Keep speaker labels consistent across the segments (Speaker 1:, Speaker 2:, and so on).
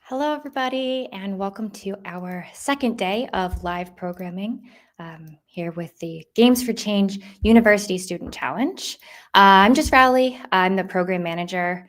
Speaker 1: Hello, everybody, and welcome to our second day of live programming here with the Games for Change University Student Challenge. I'm just Rowley. I'm the program manager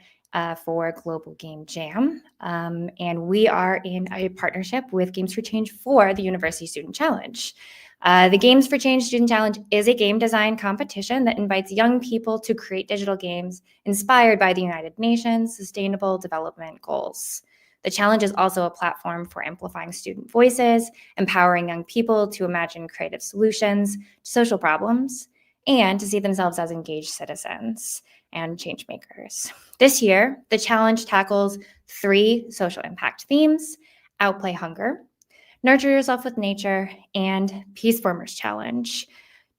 Speaker 1: for Global Game Jam, and we are in a partnership with Games for Change for the University Student Challenge. The Games for Change Student Challenge is a game design competition that invites young people to create digital games inspired by the United Nations Sustainable Development Goals. The challenge is also a platform for amplifying student voices, empowering young people to imagine creative solutions to social problems, and to see themselves as engaged citizens and change makers. This year, the challenge tackles 3 social impact themes: outplay hunger, nurture yourself with nature, and Peaceformers Challenge.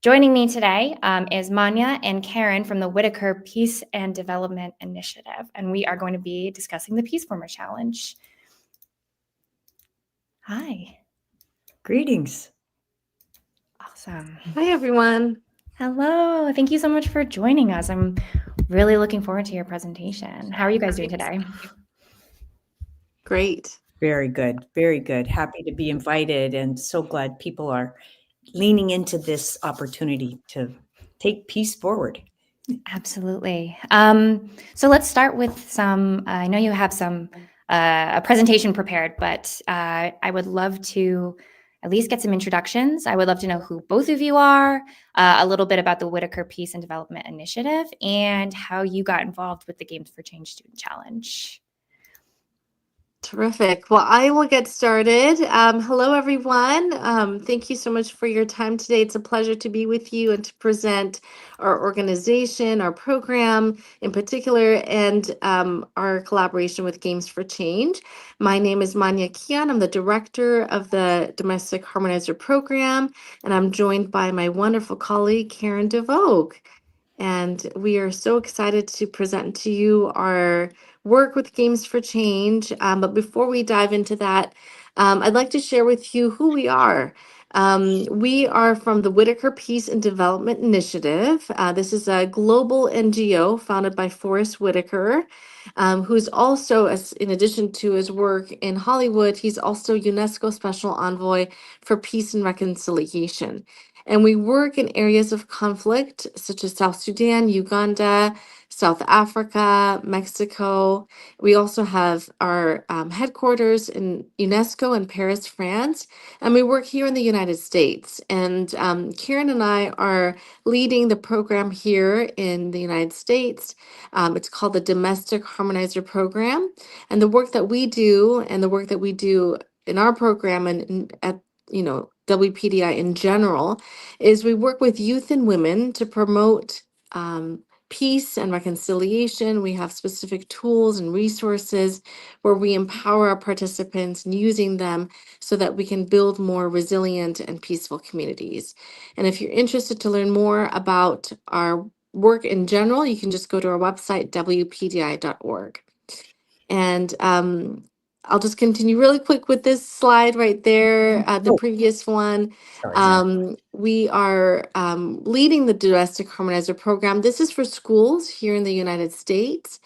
Speaker 1: Joining me today is Monya and Karen from the Whitaker Peace and Development Initiative, and we are going to be discussing the Peaceformer Challenge. Hi.
Speaker 2: Greetings.
Speaker 1: Awesome.
Speaker 3: Hi, everyone.
Speaker 1: Hello. Thank you so much for joining us. I'm really looking forward to your presentation. How are you guys doing today?
Speaker 3: Great.
Speaker 2: Very good. Very good. Happy to be invited and so glad people are leaning into this opportunity to take peace forward.
Speaker 1: Absolutely. So let's start with some, I know you have a presentation prepared, but I would love to at least get some introductions. I would love to know who both of you are, a little bit about the Whitaker Peace and Development Initiative, and how you got involved with the Games for Change Student Challenge.
Speaker 3: Terrific. Well, I will get started. Hello, everyone. Thank you so much for your time today. It's a pleasure to be with you and to present our organization, our program in particular, and our collaboration with Games for Change. My name is Monya Kian. I'm the director of the Domestic Harmonizer program, and I'm joined by my wonderful colleague, Karen DeVoe. And we are so excited to present to you our work with Games for Change. But before we dive into that, I'd like to share with you who we are. We are from the Whitaker Peace and Development Initiative. This is a global NGO founded by Forrest Whitaker, who's also, as in addition to his work in Hollywood, he's also UNESCO Special Envoy for Peace and Reconciliation. And we work in areas of conflict such as South Sudan, Uganda, South Africa, Mexico. We also have our headquarters in UNESCO in Paris, France, and we work here in the United States. And Karen and I are leading the program here in the United States. It's called the Domestic Harmonizer Program. And the work that we do in our program and at WPDI in general is we work with youth and women to promote peace and reconciliation. We have specific tools and resources where we empower our participants in using them so that we can build more resilient and peaceful communities. And if you're interested to learn more about our work in general, you can just go to our website, wpdi.org. And I'll just continue really quick with this slide right there, the previous one. We are leading the Domestic Harmonizer program. This is for schools here in the United States.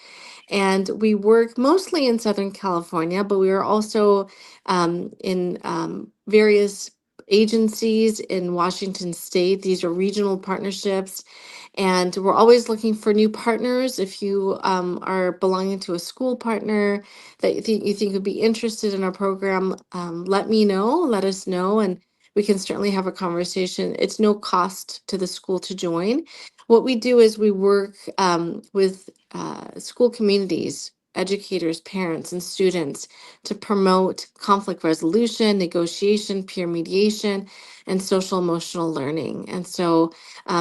Speaker 3: And we work mostly in Southern California, but we are also in various agencies in Washington State. These are regional partnerships. And we're always looking for new partners. If you are belonging to a school partner that you think would be interested in our program, let us know, and we can certainly have a conversation. It's no cost to the school to join. What we do is we work with school communities, educators, parents, and students to promote conflict resolution, negotiation, peer mediation, and social emotional learning. And so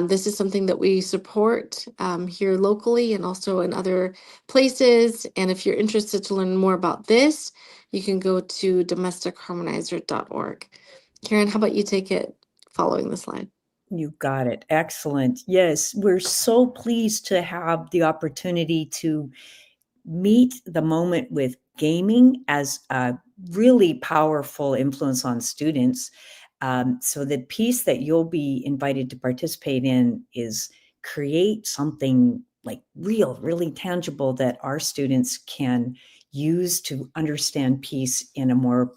Speaker 3: this is something that we support here locally and also in other places. And if you're interested to learn more about this, you can go to domesticharmonizer.org. Karen, how about you take it following the slide?
Speaker 2: You got it. Excellent. Yes, we're so pleased to have the opportunity to meet the moment with gaming as a really powerful influence on students. So the piece that you'll be invited to participate in is create something like really tangible that our students can use to understand peace in a more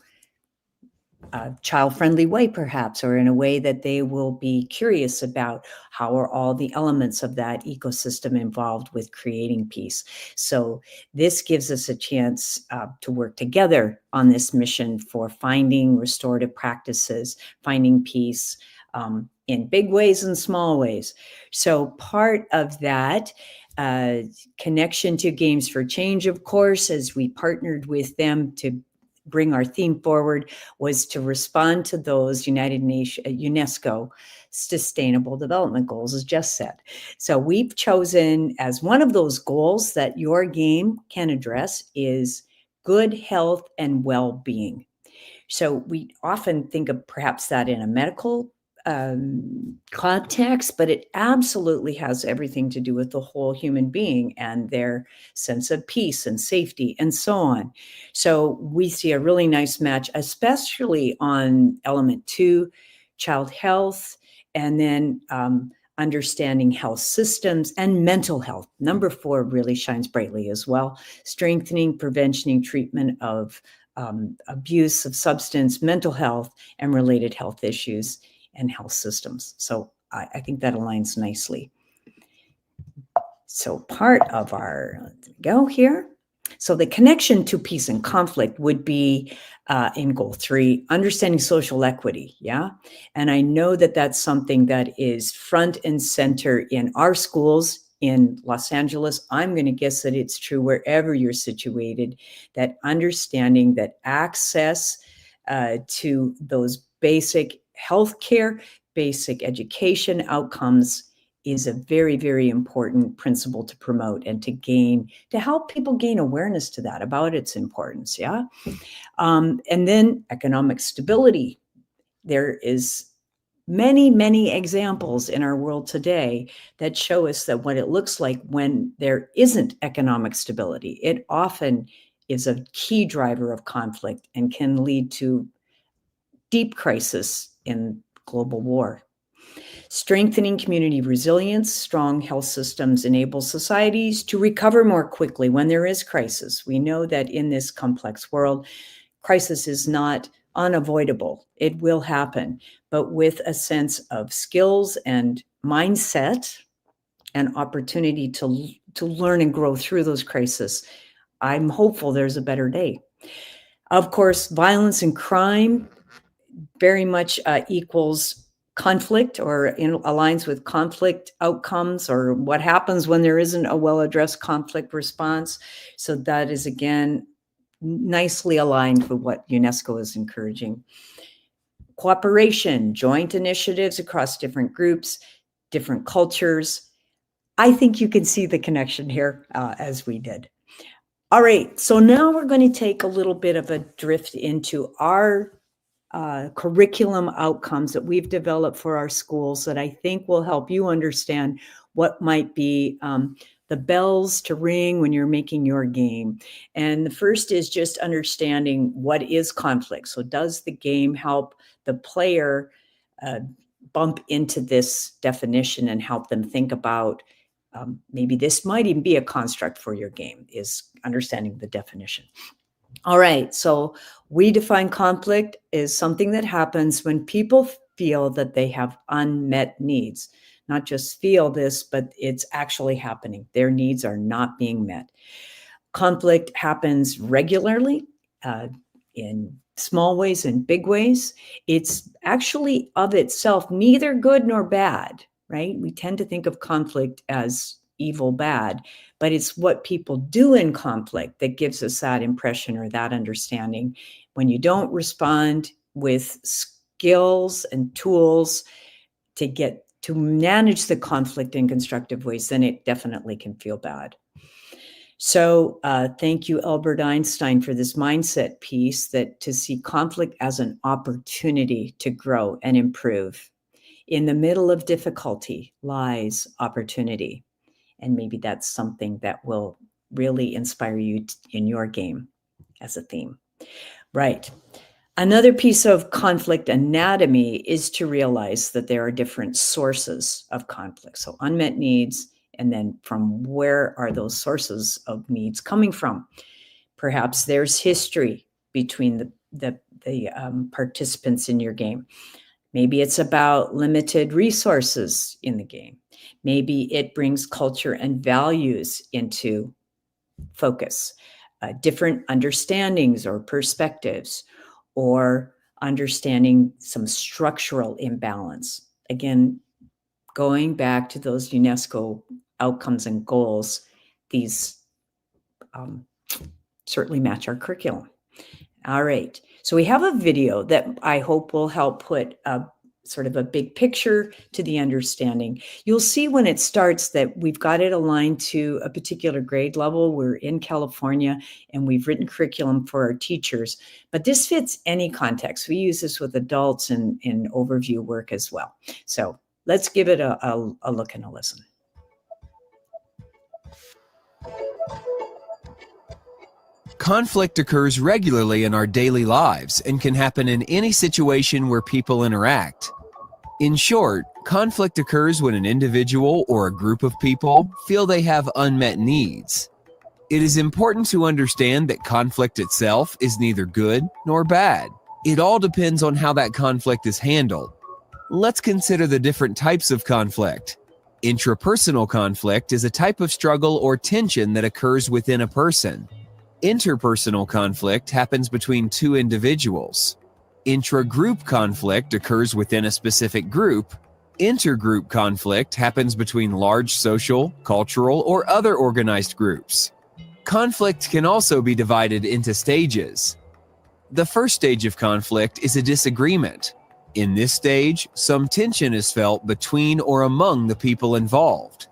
Speaker 2: child-friendly way, perhaps, or in a way that they will be curious about how are all the elements of that ecosystem involved with creating peace. So this gives us a chance to work together on this mission for finding restorative practices, finding peace in big ways and small ways. So part of that connection to Games for Change, of course, as we partnered with them to bring our theme forward, was to respond to those UNESCO Sustainable Development Goals, as Jess said. So we've chosen as one of those goals that your game can address is good health and well-being. So we often think of perhaps that in a medical context, but it absolutely has everything to do with the whole human being and their sense of peace and safety and so on. So we see a really nice match, especially on element 2, child health, and then understanding health systems and mental health. Number 4 really shines brightly as well, strengthening, prevention, treatment of abuse of substance, mental health, and related health issues and health systems. So I think that aligns nicely. So part of our, let's go here. So the connection to peace and conflict would be in goal 3, understanding social equity. Yeah. And I know that that's something that is front and center in our schools in Los Angeles. I'm going to guess that it's true wherever you're situated, that understanding that access to those basic healthcare, basic education outcomes is a very, very important principle to promote and to help people gain awareness to that, about its importance. Yeah. And then economic stability. There is many, many examples in our world today that show us that what it looks like when there isn't economic stability, it often is a key driver of conflict and can lead to deep crisis in global war. Strengthening community resilience, strong health systems enable societies to recover more quickly when there is crisis. We know that in this complex world, crisis is not unavoidable. It will happen, but with a sense of skills and mindset and opportunity to learn and grow through those crises, I'm hopeful there's a better day. Of course, violence and crime very much equals conflict, or aligns with conflict outcomes, or what happens when there isn't a well-addressed conflict response. So that is, again, nicely aligned with what UNESCO is encouraging. Cooperation, joint initiatives across different groups, different cultures. I think you can see the connection here as we did. All right, so now we're going to take a little bit of a drift into our curriculum outcomes that we've developed for our schools that I think will help you understand what might be the bells to ring when you're making your game. And the first is just understanding what is conflict. So does the game help the player bump into this definition and help them think about maybe this might even be a construct for your game, is understanding the definition. All right, so we define conflict as something that happens when people feel that they have unmet needs. Not just feel this, but it's actually happening. Their needs are not being met. Conflict happens regularly in small ways and big ways. It's actually of itself neither good nor bad, right? We tend to think of conflict as evil, bad, but it's what people do in conflict that gives us that impression or that understanding. When you don't respond with skills and tools to manage the conflict in constructive ways, then it definitely can feel bad. So thank you, Albert Einstein, for this mindset piece, that to see conflict as an opportunity to grow and improve. In the middle of difficulty lies opportunity. And maybe that's something that will really inspire you in your game as a theme. Right. Another piece of conflict anatomy is to realize that there are different sources of conflict. So unmet needs, and then from where are those sources of needs coming from? Perhaps there's history between the participants in your game. Maybe it's about limited resources in the game. Maybe it brings culture and values into focus, different understandings or perspectives, or understanding some structural imbalance. Again, going back to those UNESCO outcomes and goals, these certainly match our curriculum. All right. So we have a video that I hope will help put a sort of a big picture to the understanding. You'll see when it starts that we've got it aligned to a particular grade level. We're in California and we've written curriculum for our teachers, but this fits any context. We use this with adults in overview work as well. So let's give it a look and a listen.
Speaker 4: Conflict occurs regularly in our daily lives and can happen in any situation where people interact. In short, conflict occurs when an individual or a group of people feel they have unmet needs. It is important to understand that conflict itself is neither good nor bad. It all depends on how that conflict is handled. Let's consider the different types of conflict. Intrapersonal conflict is a type of struggle or tension that occurs within a person. Interpersonal conflict happens between two individuals. Intra-group conflict occurs within a specific group. Intergroup conflict happens between large social, cultural, or other organized groups. Conflict can also be divided into stages. The first stage of conflict is a disagreement. In this stage, some tension is felt between or among the people involved.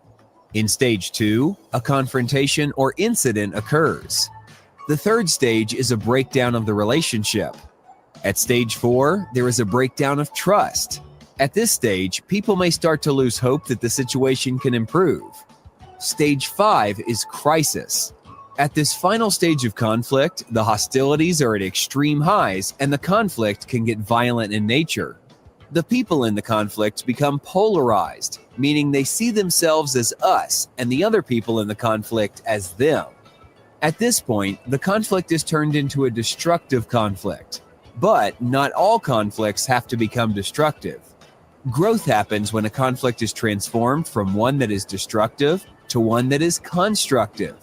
Speaker 4: In stage 2, a confrontation or incident occurs. The third stage is a breakdown of the relationship. At stage 4, there is a breakdown of trust. At this stage, people may start to lose hope that the situation can improve. Stage 5 is crisis. At this final stage of conflict, the hostilities are at extreme highs and the conflict can get violent in nature. The people in the conflict become polarized, meaning they see themselves as us and the other people in the conflict as them. At this point, the conflict is turned into a destructive conflict. But not all conflicts have to become destructive. Growth happens when a conflict is transformed from one that is destructive to one that is constructive.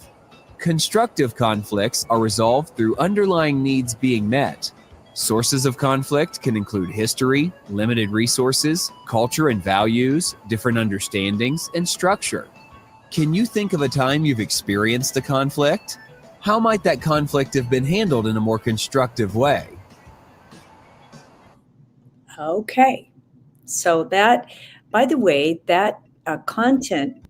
Speaker 4: Constructive conflicts are resolved through underlying needs being met. Sources of conflict can include history, limited resources, culture and values, different understandings, and structure. Can you think of a time you've experienced a conflict? How might that conflict have been handled in a more constructive way?
Speaker 2: Okay. So that, by the way, that content,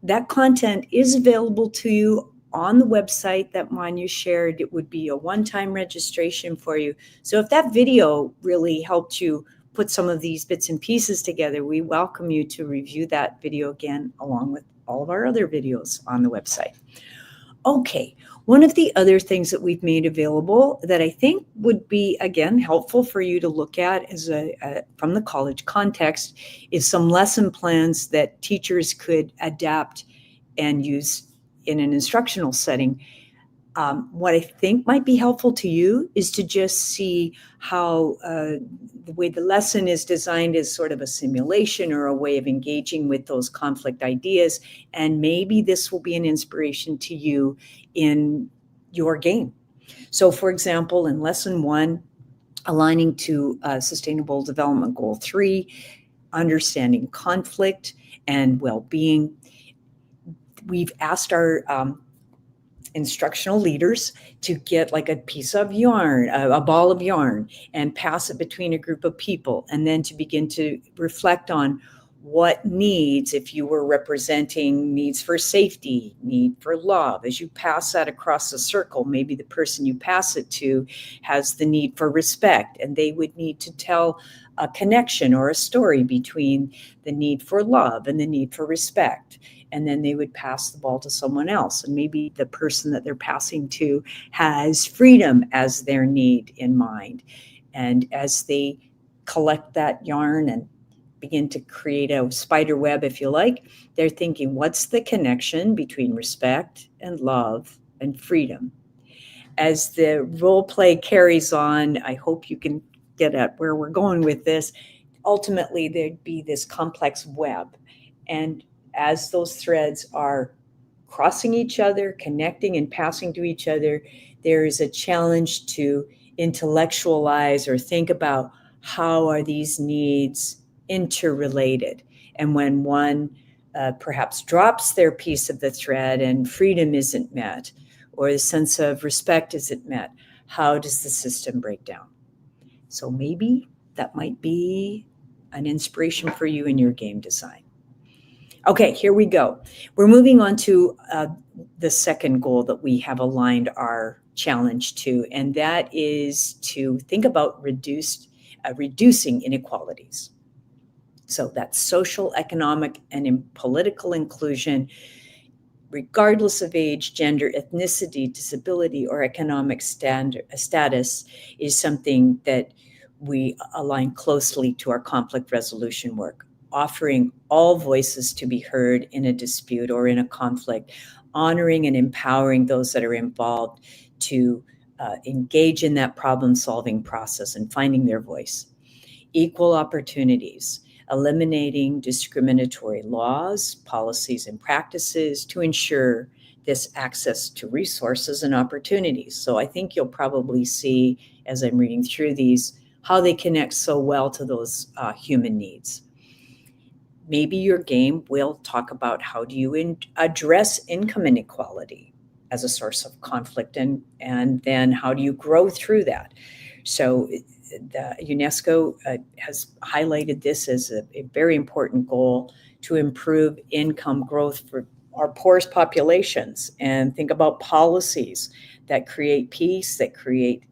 Speaker 2: that content is available to you on the website that Monya shared. It would be a one-time registration for you. So if that video really helped you put some of these bits and pieces together, we welcome you to review that video again, along with all of our other videos on the website. Okay, one of the other things that we've made available that I think would be, again, helpful for you to look at as from the college context is some lesson plans that teachers could adapt and use in an instructional setting. What I think might be helpful to you is to just see how the way the lesson is designed is sort of a simulation or a way of engaging with those conflict ideas. And maybe this will be an inspiration to you in your game. So, for example, in lesson 1, aligning to Sustainable Development Goal 3, understanding conflict and well-being, we've asked our instructional leaders to get like a piece of yarn, a ball of yarn, and pass it between a group of people, and then to begin to reflect on what needs, if you were representing needs for safety, need for love, as you pass that across the circle, maybe the person you pass it to has the need for respect, and they would need to tell a connection or a story between the need for love and the need for respect. And then they would pass the ball to someone else. And maybe the person that they're passing to has freedom as their need in mind. And as they collect that yarn and begin to create a spider web, if you like, they're thinking, what's the connection between respect and love and freedom. As the role play carries on, I hope you can get at where we're going with this. Ultimately, there'd be this complex web. And as those threads are crossing each other, connecting and passing to each other, there is a challenge to intellectualize or think about how are these needs interrelated. And when one perhaps drops their piece of the thread and freedom isn't met, or the sense of respect isn't met, how does the system break down? So maybe that might be an inspiration for you in your game design. Okay, here we go. We're moving on to the second goal that we have aligned our challenge to, and that is to think about reducing inequalities. So that's social, economic, and political inclusion, regardless of age, gender, ethnicity, disability, or economic status, is something that we align closely to our conflict resolution work, offering all voices to be heard in a dispute or in a conflict, honoring and empowering those that are involved to engage in that problem-solving process and finding their voice. Equal opportunities, eliminating discriminatory laws, policies, and practices to ensure this access to resources and opportunities. So I think you'll probably see, as I'm reading through these, how they connect so well to those human needs. Maybe your game will talk about how do you address income inequality as a source of conflict, and then how do you grow through that? So the UNESCO has highlighted this as a very important goal to improve income growth for our poorest populations, and think about policies that create peace, that create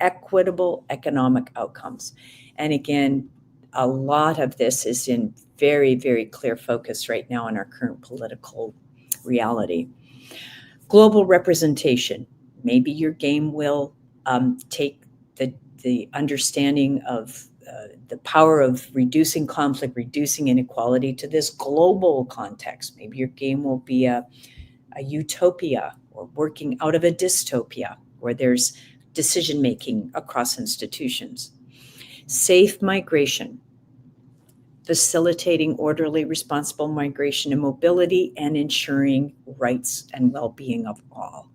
Speaker 2: equitable economic outcomes. And again, a lot of this is in very, very clear focus right now in our current political reality. Global representation. Maybe your game will take the understanding of the power of reducing conflict, reducing inequality to this global context. Maybe your game will be a utopia, or working out of a dystopia where there's decision-making across institutions. Safe migration, facilitating orderly, responsible migration and mobility, and ensuring rights and well-being of all.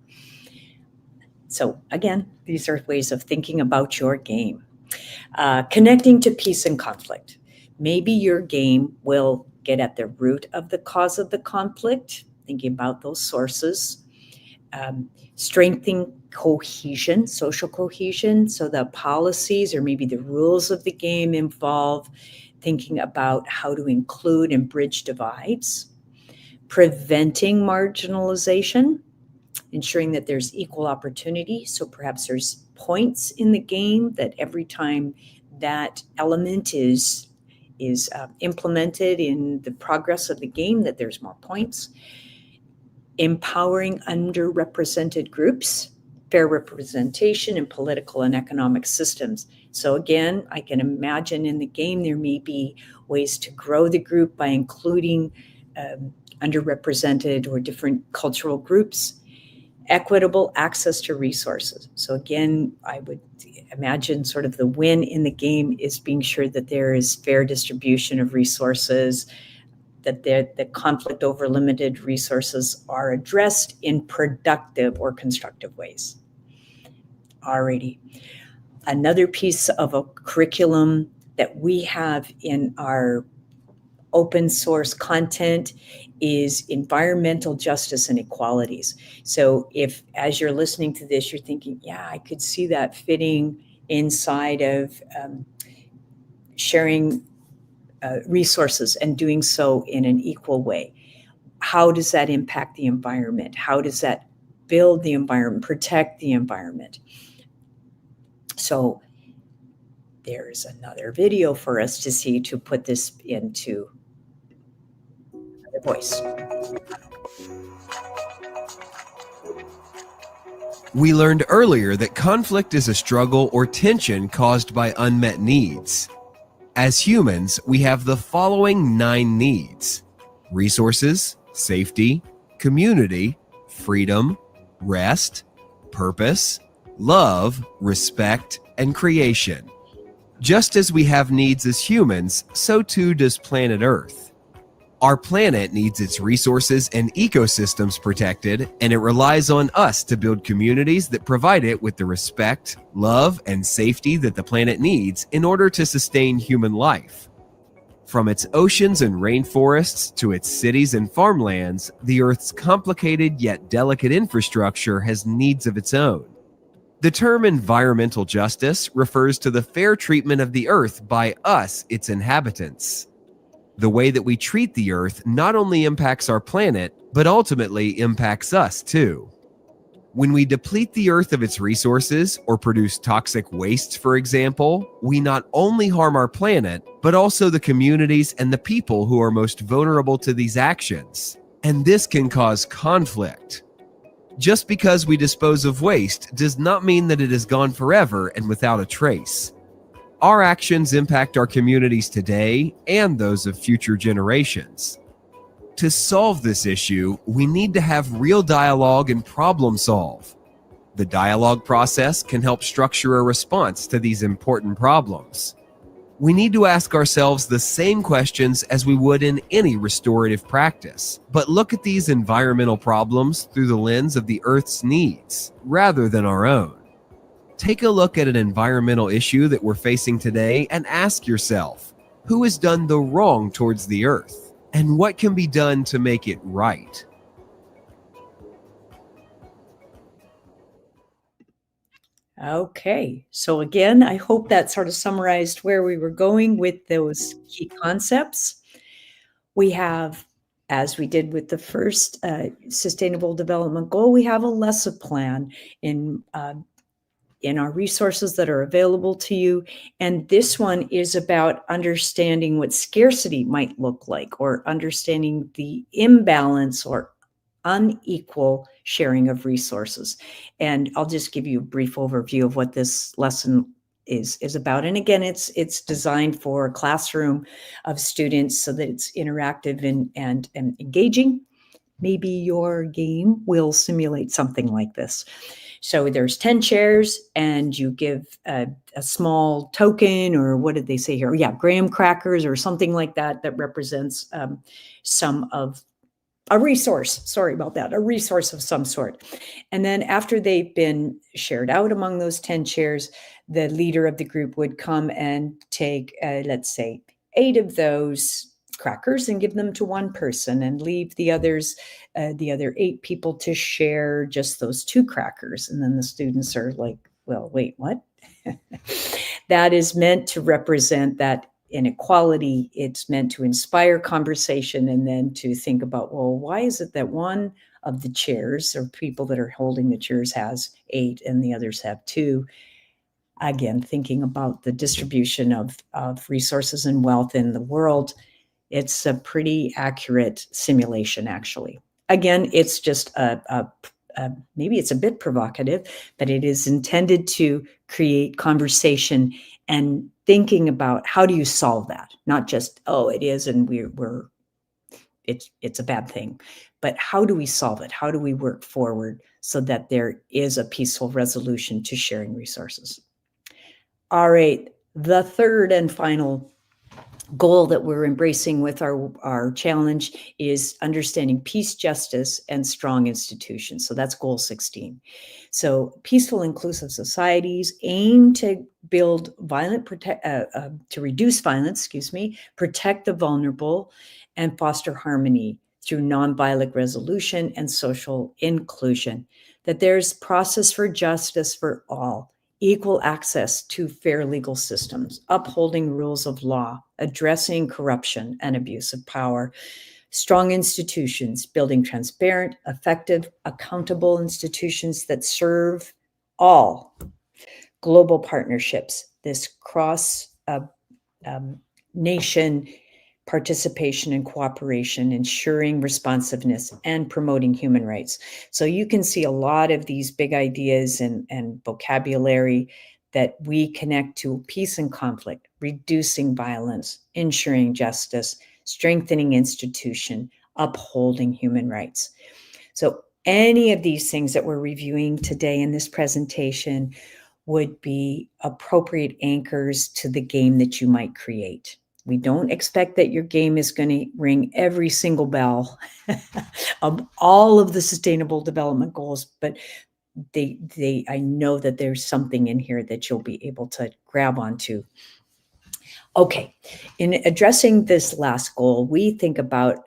Speaker 2: So again, these are ways of thinking about your game. Connecting to peace and conflict. Maybe your game will get at the root of the cause of the conflict, thinking about those sources. Strengthening cohesion, social cohesion. So the policies or maybe the rules of the game involve thinking about how to include and bridge divides. Preventing marginalization, ensuring that there's equal opportunity. So perhaps there's points in the game that every time that element is implemented in the progress of the game, that there's more points. Empowering underrepresented groups, fair representation in political and economic systems. So again, I can imagine in the game there may be ways to grow the group by including underrepresented or different cultural groups. Equitable access to resources. So again, I would imagine sort of the win in the game is being sure that there is fair distribution of resources, that the conflict over limited resources are addressed in productive or constructive ways. Alrighty. Another piece of a curriculum that we have in our open source content is environmental justice and equalities. So if, as you're listening to this, you're thinking, yeah, I could see that fitting inside of sharing resources and doing so in an equal way. How does that impact the environment? How does that build the environment, protect the environment? So there's another video for us to see to put this into the voice.
Speaker 4: We learned earlier that conflict is a struggle or tension caused by unmet needs. As humans, we have the following 9 needs: resources, safety, community, freedom, rest, purpose, love, respect, and creation. Just as we have needs as humans, so too does planet Earth. Our planet needs its resources and ecosystems protected, and it relies on us to build communities that provide it with the respect, love, and safety that the planet needs in order to sustain human life. From its oceans and rainforests to its cities and farmlands, the Earth's complicated yet delicate infrastructure has needs of its own. The term environmental justice refers to the fair treatment of the Earth by us, its inhabitants. The way that we treat the Earth not only impacts our planet, but ultimately impacts us too. When we deplete the Earth of its resources or produce toxic waste, for example, we not only harm our planet, but also the communities and the people who are most vulnerable to these actions. And this can cause conflict. Just because we dispose of waste does not mean that it is gone forever and without a trace. Our actions impact our communities today and those of future generations. To solve this issue, we need to have real dialogue and problem solve. The dialogue process can help structure a response to these important problems. We need to ask ourselves the same questions as we would in any restorative practice, but look at these environmental problems through the lens of the Earth's needs, rather than our own. Take a look at an environmental issue that we're facing today and ask yourself, who has done the wrong towards the Earth, and what can be done to make it right?
Speaker 2: Okay, so again, I hope that sort of summarized where we were going with those key concepts. We have, as we did with the first Sustainable Development Goal, we have a lesson plan in our resources that are available to you. And this one is about understanding what scarcity might look like, or understanding the imbalance or unequal sharing of resources. And I'll just give you a brief overview of what this lesson is about. And again, it's designed for a classroom of students so that it's interactive and engaging. Maybe your game will simulate something like this. So there's 10 chairs, and you give a small token, or what did they say here? Yeah, graham crackers or something like that represents some of a resource. Sorry about that. A resource of some sort. And then after they've been shared out among those 10 chairs, the leader of the group would come and take, let's say, 8 of those crackers and give them to one person, and leave the other 8 people to share just those 2 crackers. And then the students are like, well, wait, what? That is meant to represent that inequality. It's meant to inspire conversation, and then to think about, well, why is it that one of the chairs, or people that are holding the chairs, has 8 and the others have 2? Again, thinking about the distribution of resources and wealth in the world, it's a pretty accurate simulation, actually. Again, it's just maybe it's a bit provocative, but it is intended to create conversation and thinking about, how do you solve that? Not just, oh, it is, and it's a bad thing, but how do we solve it? How do we work forward so that there is a peaceful resolution to sharing resources? All right, the third and final goal that we're embracing with our challenge is understanding peace, justice, and strong institutions. So that's goal 16. So peaceful, inclusive societies aim to build to reduce violence, protect the vulnerable, and foster harmony through nonviolent resolution and social inclusion. That there's process for justice for all, equal access to fair legal systems, upholding rules of law, addressing corruption and abuse of power, strong institutions, building transparent, effective, accountable institutions that serve all, global partnerships, this cross-nation participation and cooperation, ensuring responsiveness, and promoting human rights. So you can see a lot of these big ideas and vocabulary that we connect to peace and conflict, reducing violence, ensuring justice, strengthening institution, upholding human rights. So Any of these things that we're reviewing today in this presentation would be appropriate anchors to the game that you might create. We don't expect that your game is going to ring every single bell of all of the sustainable development goals, but I know that there's something in here that you'll be able to grab onto. Okay, in addressing this last goal, we think about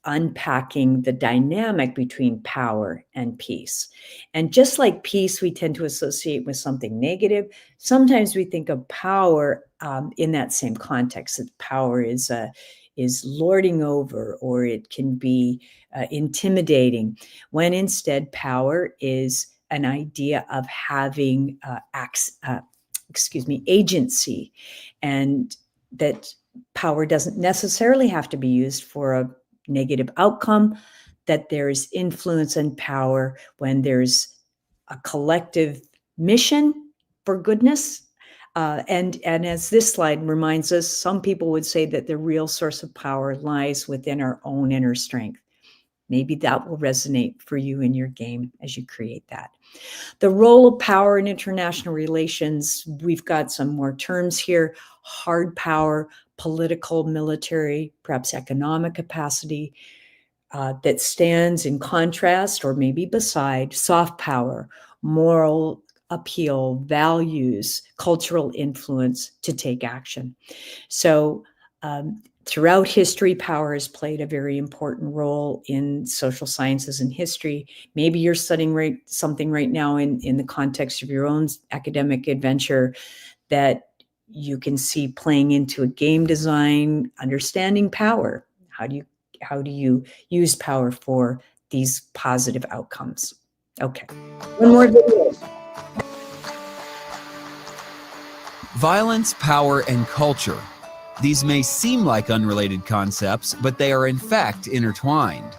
Speaker 2: unpacking the dynamic between power and peace. And just like peace, we tend to associate with something negative. Sometimes we think of power in that same context, that power is lording over, or it can be intimidating, when instead power is an idea of having agency, and that power doesn't necessarily have to be used for a negative outcome, that there's influence and power when there's a collective mission for goodness. And as this slide reminds us, some people would say that the real source of power lies within our own inner strength. Maybe that will resonate for you in your game as you create that. The role of power in international relations, we've got some more terms here: hard power, political, military, perhaps economic capacity, that stands in contrast or maybe beside soft power, moral appeal, values, cultural influence to take action. So throughout history, power has played a very important role in social sciences and history. Maybe you're studying something right now in the context of your own academic adventure that you can see playing into a game design, understanding power. How do you use power for these positive outcomes? Okay, one more video.
Speaker 4: Violence, power, and culture. These may seem like unrelated concepts, but they are in fact intertwined.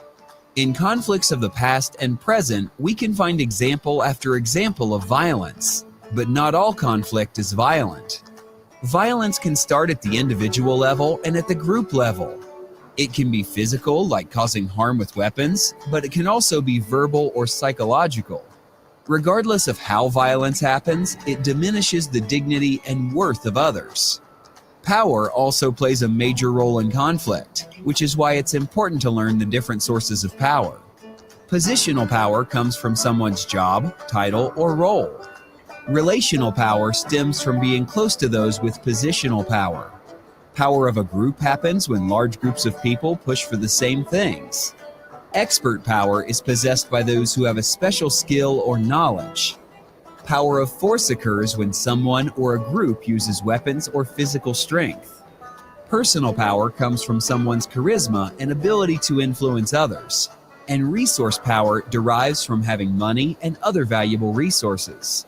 Speaker 4: In conflicts of the past and present, we can find example after example of violence, but not all conflict is violent. Violence can start at the individual level and at the group level. It can be physical, like causing harm with weapons, but it can also be verbal or psychological. Regardless of how violence happens, it diminishes the dignity and worth of others. Power also plays a major role in conflict, which is why it's important to learn the different sources of power. Positional power comes from someone's job, title, or role. Relational power stems from being close to those with positional power. Power of a group happens when large groups of people push for the same things. Expert power is possessed by those who have a special skill or knowledge. Power of force occurs when someone or a group uses weapons or physical strength. Personal power comes from someone's charisma and ability to influence others. And resource power derives from having money and other valuable resources.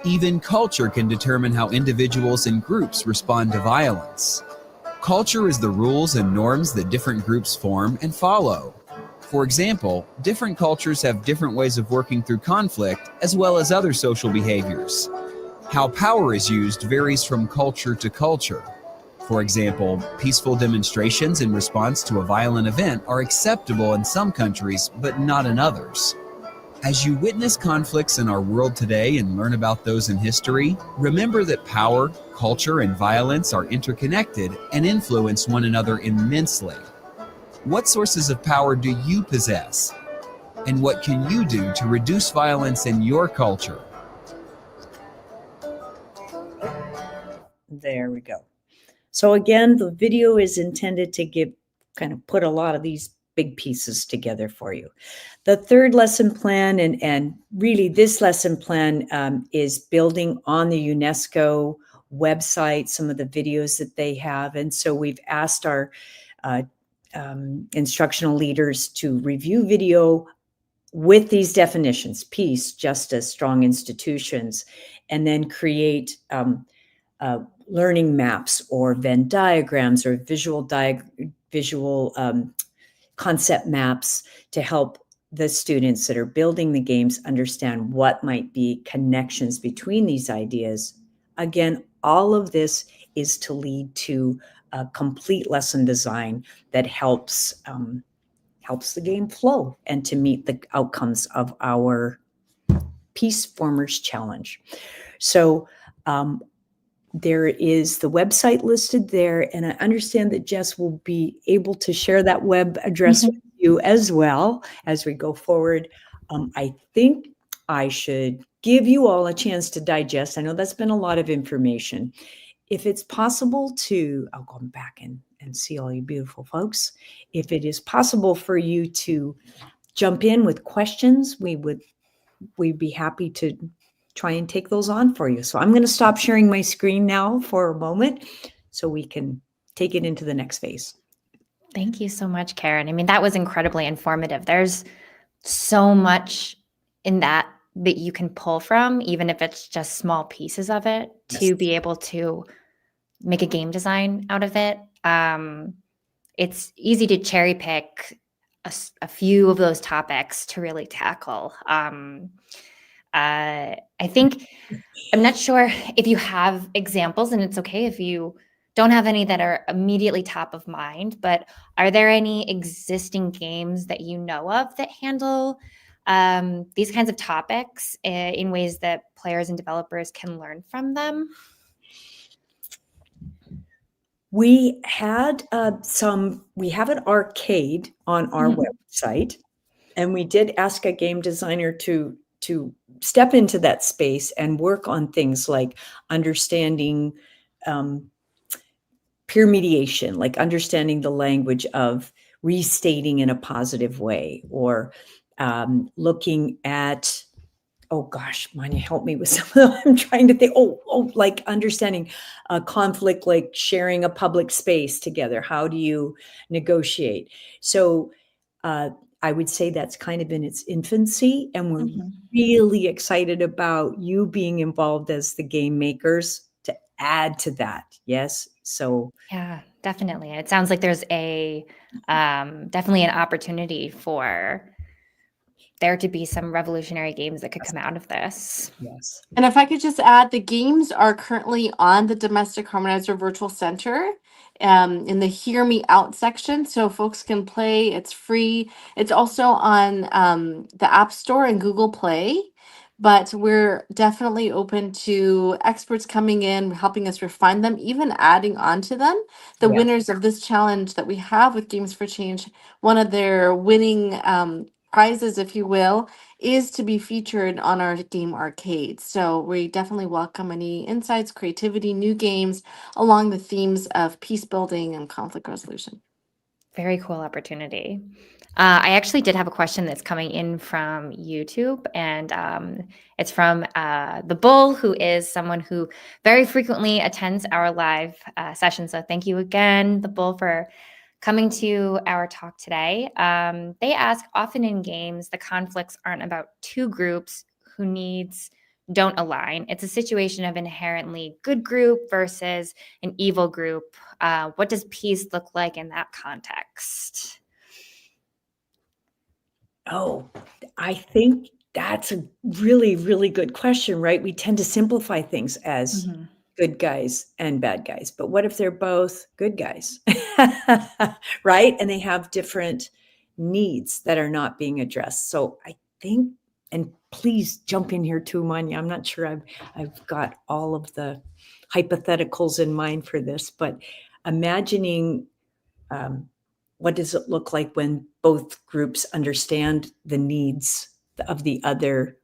Speaker 4: Even culture can determine how individuals and groups respond to violence. Culture is the rules and norms that different groups form and follow. For example, different cultures have different ways of working through conflict, as well as other social behaviors. How power is used varies from culture to culture. For example, peaceful demonstrations in response to a violent event are acceptable in some countries, but not in others. As you witness conflicts in our world today and learn about those in history, remember that power, culture, and violence are interconnected and influence one another immensely. What sources of power do you possess? And what can you do to reduce violence in your culture?
Speaker 2: There we go. So again, the video is intended to put a lot of these big pieces together for you. The third lesson plan, and really this lesson plan is building on the UNESCO website, some of the videos that they have. And so we've asked our instructional leaders to review video with these definitions: peace, justice, strong institutions, and then create learning maps or Venn diagrams or visual concept maps to help the students that are building the games understand what might be connections between these ideas. Again, all of this is to lead to a complete lesson design that helps helps the game flow and to meet the outcomes of our Peaceformers challenge. So there is the website listed there, and I understand that Jess will be able to share that web address with you as well as we go forward. I think I should give you all a chance to digest. I know that's been a lot of information. If it's possible to, I'll go back and see all you beautiful folks. If it is possible for you to jump in with questions, we'd be happy to try and take those on for you. So I'm going to stop sharing my screen now for a moment so we can take it into the next phase.
Speaker 1: Thank you so much, Karen. I mean, that was incredibly informative. There's so much in that you can pull from, even if it's just small pieces of it, to be able to make a game design out of it. It's easy to cherry pick a few of those topics to really tackle. I think, I'm not sure if you have examples, and it's okay if you don't have any that are immediately top of mind, but are there any existing games that you know of that handle these kinds of topics in ways that players and developers can learn from them?
Speaker 2: We had we have an arcade on our website, and we did ask a game designer to step into that space and work on things like understanding peer mediation, like understanding the language of restating in a positive way, or looking at, oh gosh, Monya, help me with some of them. I'm trying to think. Like understanding conflict, like sharing a public space together. How do you negotiate? So I would say that's kind of in its infancy, and we're really excited about you being involved as the game makers to add to that. Yes. So
Speaker 1: yeah, definitely. It sounds like there's definitely an opportunity for there to be some revolutionary games that could come out of this.
Speaker 2: yes.
Speaker 3: And if I could just add, the games are currently on the Domestic Harmonizer Virtual Center in the Hear Me Out section, so folks can play. It's free. It's also on the App Store and Google Play. But we're definitely open to experts coming in, helping us refine them, even adding on to them. The
Speaker 2: Yes.
Speaker 3: winners of this challenge that we have with Games for Change, one of their winning prizes, if you will, is to be featured on our game arcade. So we definitely welcome any insights, creativity, new games along the themes of peace building and conflict resolution.
Speaker 1: Very cool opportunity. I actually did have a question that's coming in from YouTube, and it's from the Bull, who is someone who very frequently attends our live session. So thank you again, the Bull, for coming to our talk today. They ask, often in games, the conflicts aren't about two groups who needs don't align. It's a situation of inherently good group versus an evil group. What does peace look like in that context?
Speaker 2: Oh, I think that's a really, really good question, right? We tend to simplify things as good guys and bad guys, but what if they're both good guys, right? And they have different needs that are not being addressed. So I think, and please jump in here too, Monya. I'm not sure I've got all of the hypotheticals in mind for this, but imagining what does it look like when both groups understand the needs of the other?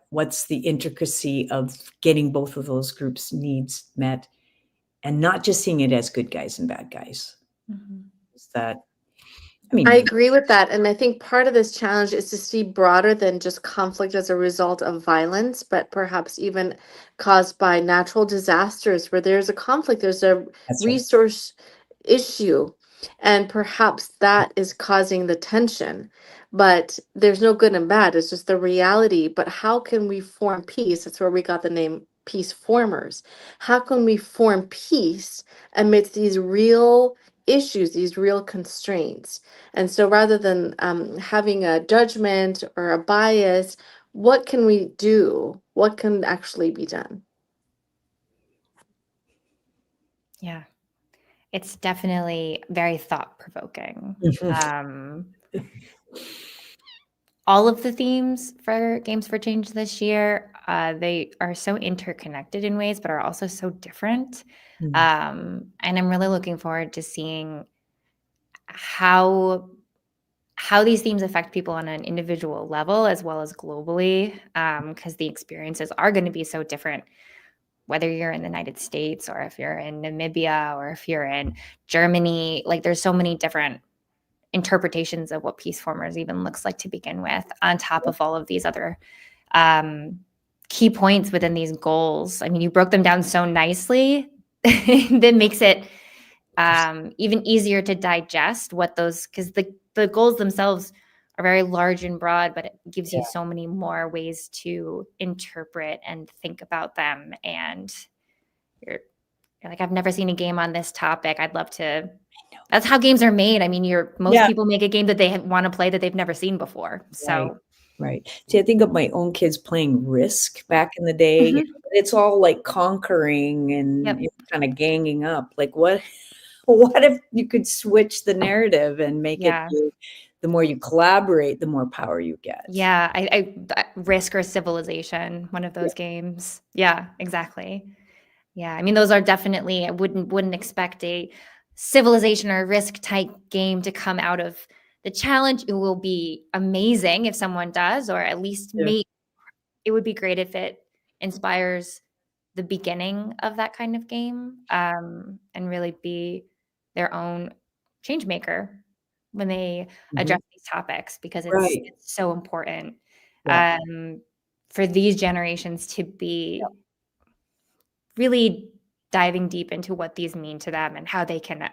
Speaker 2: What's the intricacy of getting both of those groups' needs met, and not just seeing it as good guys and bad guys? Is that,
Speaker 3: I agree with that. And I think part of this challenge is to see broader than just conflict as a result of violence, but perhaps even caused by natural disasters where there's a conflict, there's a
Speaker 2: that's right.
Speaker 3: resource issue, and perhaps that is causing the tension. But there's no good and bad, it's just the reality. But how can we form peace? That's where we got the name Peaceformers. How can we form peace amidst these real issues, these real constraints? And so rather than having a judgment or a bias, what can we do? What can actually be done?
Speaker 1: Yeah. It's definitely very thought-provoking. All of the themes for Games for Change this year, they are so interconnected in ways, but are also so different. And I'm really looking forward to seeing how these themes affect people on an individual level as well as globally, because the experiences are going to be so different, whether you're in the United States or if you're in Namibia or if you're in Germany. Like, there's so many different interpretations of what Peaceformers even looks like to begin with, on top of all of these other key points within these goals. I mean, you broke them down so nicely that makes it even easier to digest what those, because the goals themselves are very large and broad, but it gives you so many more ways to interpret and think about them. And you're like, I've never seen a game on this topic. I'd love to. That's how games are made. I mean, most people make a game that they want to play that they've never seen before. So
Speaker 2: Right. See, I think of my own kids playing Risk back in the day.
Speaker 1: Mhm.
Speaker 2: It's all like conquering and
Speaker 1: Yep.
Speaker 2: kind of ganging up. Like, what if you could switch the narrative and make it
Speaker 1: Yeah.
Speaker 2: the more you collaborate, the more power you get.
Speaker 1: Yeah, I Risk or Civilization, one of those games. Yeah, exactly. Yeah, I mean, those are definitely, I wouldn't expect a Civilization or Risk type game to come out of the challenge. It will be amazing if someone does, or at least it would be great if it inspires the beginning of that kind of game, and really be their own change maker when they address these topics, because it's so important for these generations to be really diving deep into what these mean to them and how they can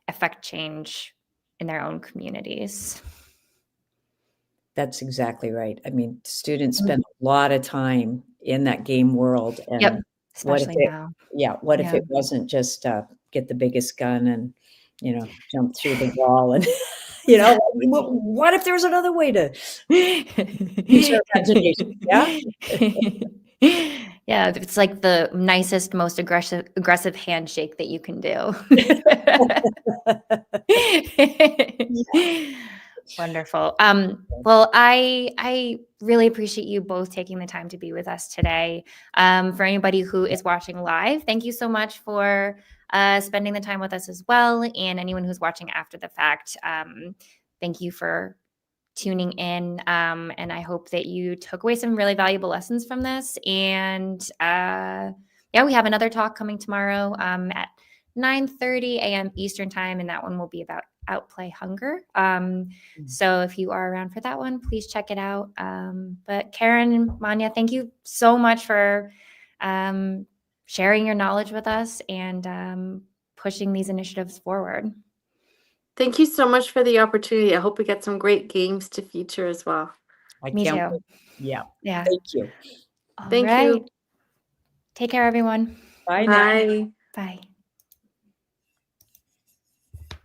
Speaker 1: affect change in their own communities.
Speaker 2: That's exactly right. I mean, students spend a lot of time in that game world, and
Speaker 1: Especially now.
Speaker 2: what if it wasn't just get the biggest gun and jump through the wall and what if there's another way to use our imagination?
Speaker 1: Yeah, it's like the nicest, most aggressive handshake that you can do. Wonderful. Well, I really appreciate you both taking the time to be with us today. For anybody who is watching live, thank you so much for spending the time with us as well. And anyone who's watching after the fact, thank you for tuning in. And I hope that you took away some really valuable lessons from this. And we have another talk coming tomorrow at 9:30 a.m. Eastern time, and that one will be about outplay hunger. So if you are around for that one, please check it out. But Karen and Monya, thank you so much for sharing your knowledge with us and pushing these initiatives forward.
Speaker 3: Thank you so much for the opportunity. I hope we get some great games to feature as well.
Speaker 1: Me too.
Speaker 2: Wait. Yeah.
Speaker 1: Yeah.
Speaker 2: Thank you.
Speaker 3: Thank you.
Speaker 1: Take care, everyone.
Speaker 2: Bye now.
Speaker 3: Bye.
Speaker 1: Bye.